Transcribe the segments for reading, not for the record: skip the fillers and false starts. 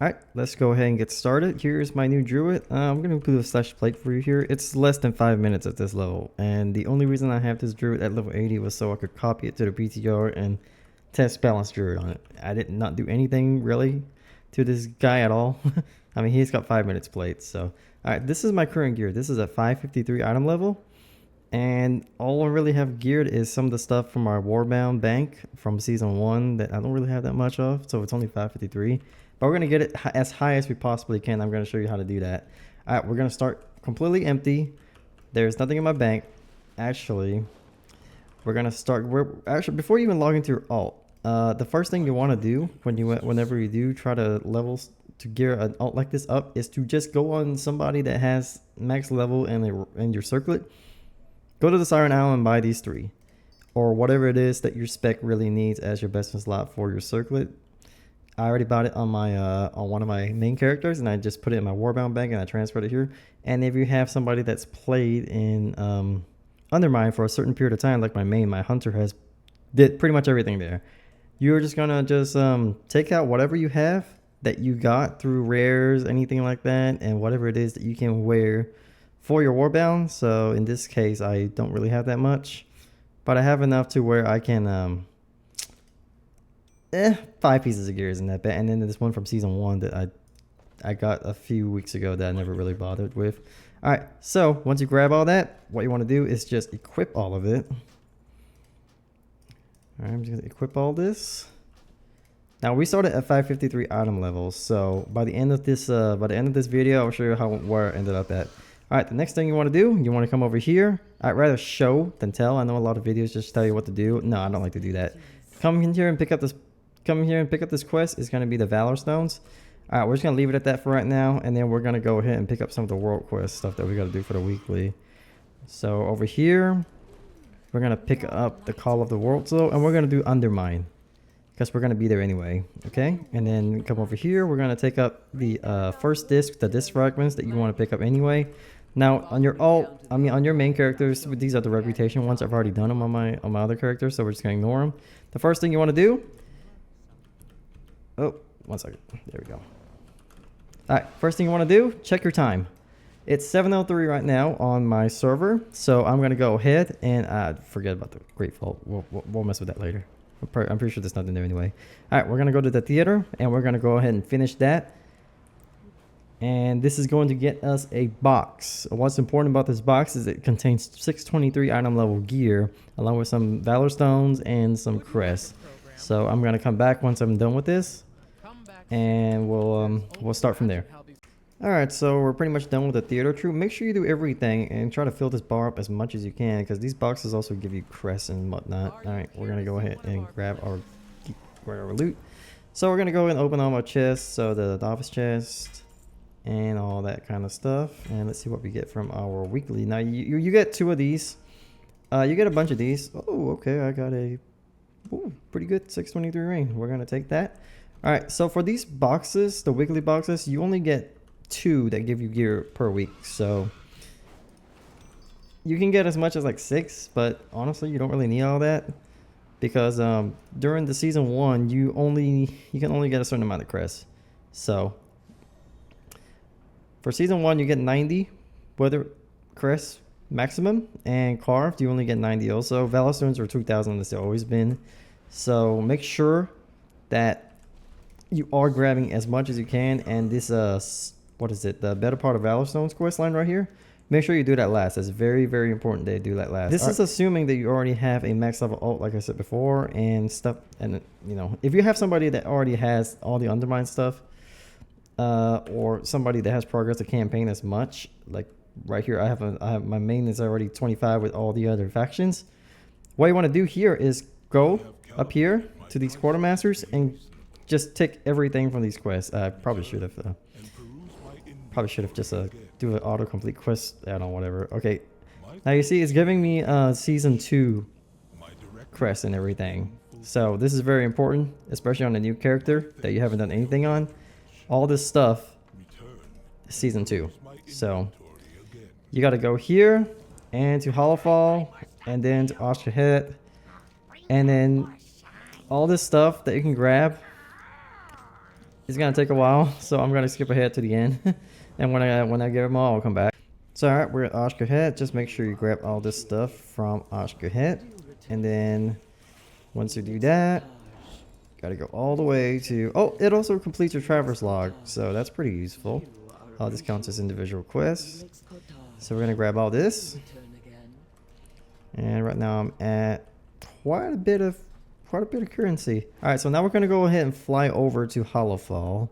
Alright, let's go ahead and get started. Here's my new druid. I'm going to put a slash plate for you here. It's less than 5 minutes at this level. And the only reason I have this druid at level 80 was so I could copy it to the PTR and test balance druid on it. I did not do anything really to this guy at all. I mean, he's got 5 minutes played. So, alright, this is my current gear. This is at 553 item level. And all I really have geared is some of the stuff from our Warbound bank from season 1 that I don't really have that much of. So it's only 553. But we're going to get it as high as we possibly can. I'm going to show you how to do that. All right, we're going to start completely empty. There's nothing in my bank. Actually, we're going to start. Actually, before you even log into your alt, the first thing you want to do whenever you do try to to gear an alt like this up is to just go on somebody that has max level and your circlet. Go to the Siren Isle and buy these 3. Or whatever it is that your spec really needs as your best in slot for your circlet. I already bought it on my on one of my main characters, and I just put it in my Warbound bank and I transferred it here. And if you have somebody that's played in Undermine for a certain period of time, like my hunter did pretty much everything there. You're just gonna take out whatever you have that you got through rares, anything like that, and whatever it is that you can wear for your Warbound. So in this case, I don't really have that much, but I have enough to where I can 5 pieces of gear is in that bit. And then there's one from season 1 that I got a few weeks ago that I never really bothered with. All right, so once you grab all that, what you want to do is just equip all of it. All right, I'm just gonna equip all this. Now we started at 553 item levels, so by the end of this video, I'll show you where I ended up at. All right, the next thing you want to do, you want to come over here. I'd rather show than tell. I know a lot of videos just tell you what to do. No, I don't like to do that. Come in here and pick up this. Come here and pick up this quest. It's going to be the Valor Stones. All right, we're just going to leave it at that for right now. And then we're going to go ahead and pick up some of the world quest stuff that we got to do for the weekly. So over here, we're going to pick up the Call of the World Soul. And we're going to do Undermine, because we're going to be there anyway. Okay, and then come over here. We're going to take up the first disc, the disc fragments that you want to pick up anyway. Now on your on your main characters, these are the reputation ones. I've already done them on my other characters, so we're just going to ignore them. The first thing you want to do. Oh, 1 second. There we go. All right, first thing you want to do, check your time. It's 7:03 right now on my server, so I'm going to go ahead and forget about the Great Vault. We'll mess with that later. I'm pretty sure there's nothing there anyway. All right, we're going to go to the theater, and we're going to go ahead and finish that. And this is going to get us a box. What's important about this box is it contains 623 item level gear, along with some Valor Stones and some crests. So I'm going to come back once I'm done with this, and we'll start from there. Alright, so we're pretty much done with the theater troupe. Make sure you do everything and try to fill this bar up as much as you can, because these boxes also give you crests and whatnot. Alright, we're going to go ahead and grab our loot. So we're going to go and open all my chests, so the office chest and all that kind of stuff. And let's see what we get from our weekly. Now you get 2 of these. You get a bunch of these. Oh, okay, I got a pretty good 623 ring. We're gonna take that. All right, so for these boxes, the weekly boxes, you only get 2 that give you gear per week. So you can get as much as like 6, but honestly, you don't really need all that, because during the season 1, you can only get a certain amount of crests. So for season 1, you get 90 weather crests maximum, and carved you only get 90 also. Valor Stones are 2,000 as they've always been. So make sure that you are grabbing as much as you can. And this what is it, the better part of Valor Stones quest line right here, make sure you do that last. It's very, very important that you do that last. This is assuming that you already have a max level alt, like I said before, and stuff. And you know, if you have somebody that already has all the Undermine stuff, or somebody that has progressed the campaign as much, like right here, I have my main is already 25 with all the other factions. What you want to do here is go up here to these quartermasters and just take everything from these quests. I probably should have just do an autocomplete quest add-on, whatever. Okay, now you see it's giving me season 2 crest and everything. So this is very important, especially on a new character that you haven't done anything on. All this stuff is season 2. So you got to go here and to Hollowfall, and then to Oshkahet, and then all this stuff that you can grab It's gonna take a while, so I'm gonna skip ahead to the end. And when I get them all, I'll come back. So alright, we're at Oscar Head. Just make sure you grab all this stuff from Oscar Head. And then once you do that, gotta go all the way to... Oh, it also completes your traverse log, so that's pretty useful. This counts as individual quests. So we're gonna grab all this. And right now I'm at quite a bit of currency. Alright, so now we're gonna go ahead and fly over to Hollowfall.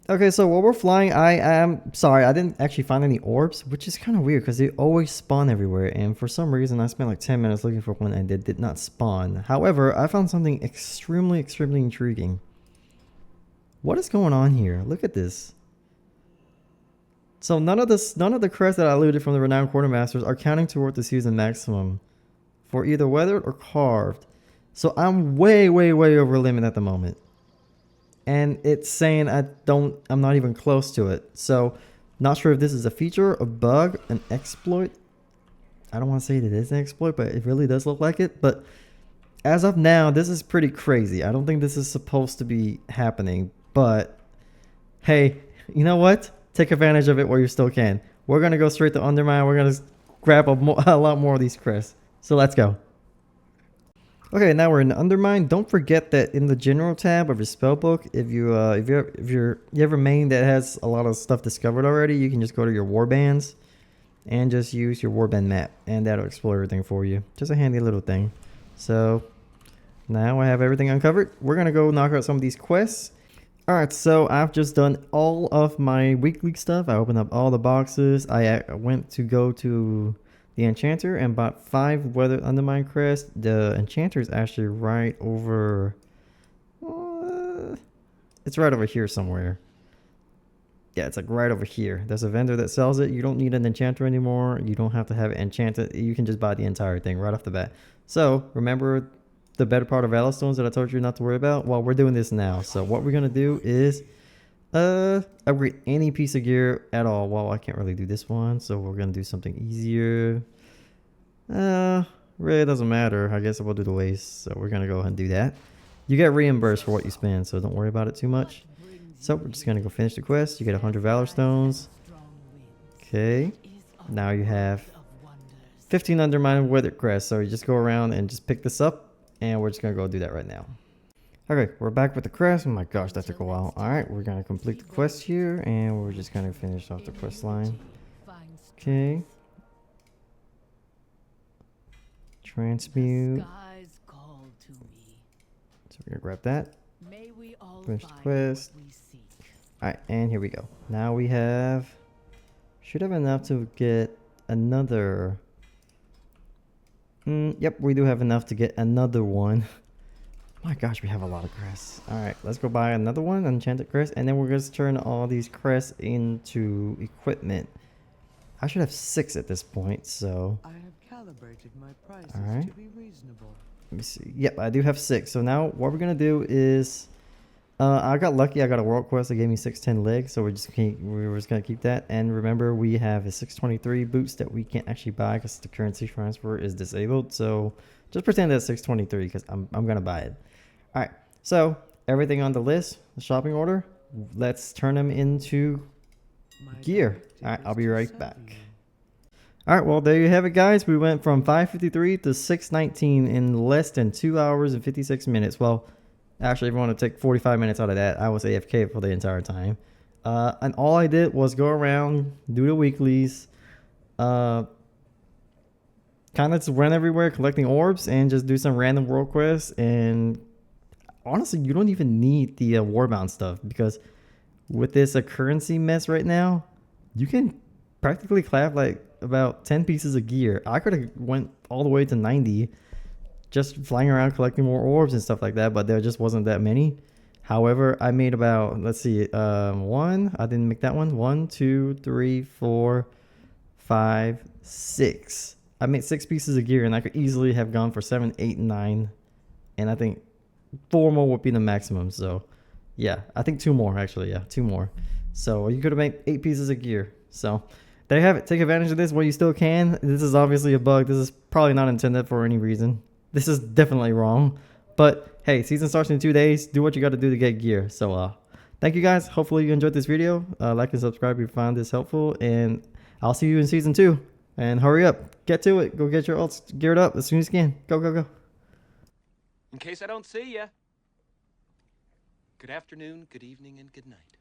Okay, so while we're flying, I am sorry, I didn't actually find any orbs, which is kind of weird because they always spawn everywhere. And for some reason, I spent like 10 minutes looking for one and it did not spawn. However, I found something extremely intriguing. What is going on here? Look at this. So none of the crests that I looted from the Renowned Quartermasters are counting toward the season maximum for either weathered or carved. So I'm way over limit at the moment. And it's saying I'm not even close to it. So not sure if this is a feature, a bug, an exploit. I don't want to say it is an exploit, but it really does look like it. But as of now, this is pretty crazy. I don't think this is supposed to be happening. But hey, you know what? Take advantage of it while you still can. We're going to go straight to Undermine. We're going to grab a lot more of these crests. So let's go. Okay, now we're in Undermine. Don't forget that in the general tab of your spellbook, if you have a main that has a lot of stuff discovered already, you can just go to your warbands and just use your warband map, and that'll explore everything for you. Just a handy little thing. So now I have everything uncovered. We're gonna go knock out some of these quests. Alright, so I've just done all of my weekly stuff. I opened up all the boxes. I went to go to the Enchanter and bought 5 weathered Undermine crests. The Enchanter is actually right over... it's right over here somewhere. Yeah, it's like right over here. There's a vendor that sells it. You don't need an Enchanter anymore. You don't have to have it enchanted. You can just buy the entire thing right off the bat. So, remember the better part of Valor Stones that I told you not to worry about? Well, we're doing this now. So what we're going to do is... upgrade any piece of gear at all. Well, I can't really do this one, so we're gonna do something easier. Really doesn't matter. I guess we'll do the waste, so we're gonna go ahead and do that. You get reimbursed for what you spend, so don't worry about it too much. So we're just gonna go finish the quest. You get 100 Valor Stones. Okay, now you have 15 Undermine weathered crests, so you just go around and just pick this up, and we're just gonna go do that right now. Okay, we're back with the crest. Oh my gosh, that took a while. Alright, we're gonna complete the quest here, and we're just gonna finish off the quest line. Okay. Transmute. So we're gonna grab that. Finish the quest. Alright, and here we go. Now we have... should have enough to get another... yep, we do have enough to get another one. My gosh, we have a lot of crests. Alright, let's go buy another one, enchanted crest, and then we're going to turn all these crests into equipment. I should have 6 at this point, so... I have calibrated my prices to be reasonable. Let me see. Yep, I do have 6. So now what we're going to do is... I got lucky. I got a world quest that gave me 610 legs, so we're just going to keep that. And remember, we have a 623 boots that we can't actually buy because the currency transfer is disabled. So just pretend that's 623 because I'm going to buy it. Alright, so everything on the list, the shopping order, let's turn them into gear. Alright, I'll be right back. Alright, well there you have it guys. We went from 553 to 619 in less than 2 hours and 56 minutes. Well, actually if you want to take 45 minutes out of that, I was AFK for the entire time. And all I did was go around, do the weeklies, kind of just run everywhere collecting orbs and just do some random world quests. And honestly, you don't even need the warbound stuff because with this currency mess right now, you can practically craft like about 10 pieces of gear. I could have went all the way to 90 just flying around collecting more orbs and stuff like that, but there just wasn't that many. However, I made about, let's see, one, I didn't make that one. 1, 2, 3, 4, 5, 6. I made 6 pieces of gear and I could easily have gone for 7, 8, 9. And I think 4 more would be the maximum. So yeah, I think 2 more actually. Yeah, 2 more. So you could have made 8 pieces of gear. So there you have it. Take advantage of this while you still can. This is obviously a bug. This is probably not intended for any reason. This is definitely wrong. But hey, season starts in 2 days. Do what you got to do to get gear. So thank you guys. Hopefully you enjoyed this video. Like and subscribe if you found this helpful, and I'll see you in season 2. And hurry up, get to it. Go get your ults geared up as soon as you can. Go, go, go. In case I don't see ya. Good afternoon, good evening, and good night.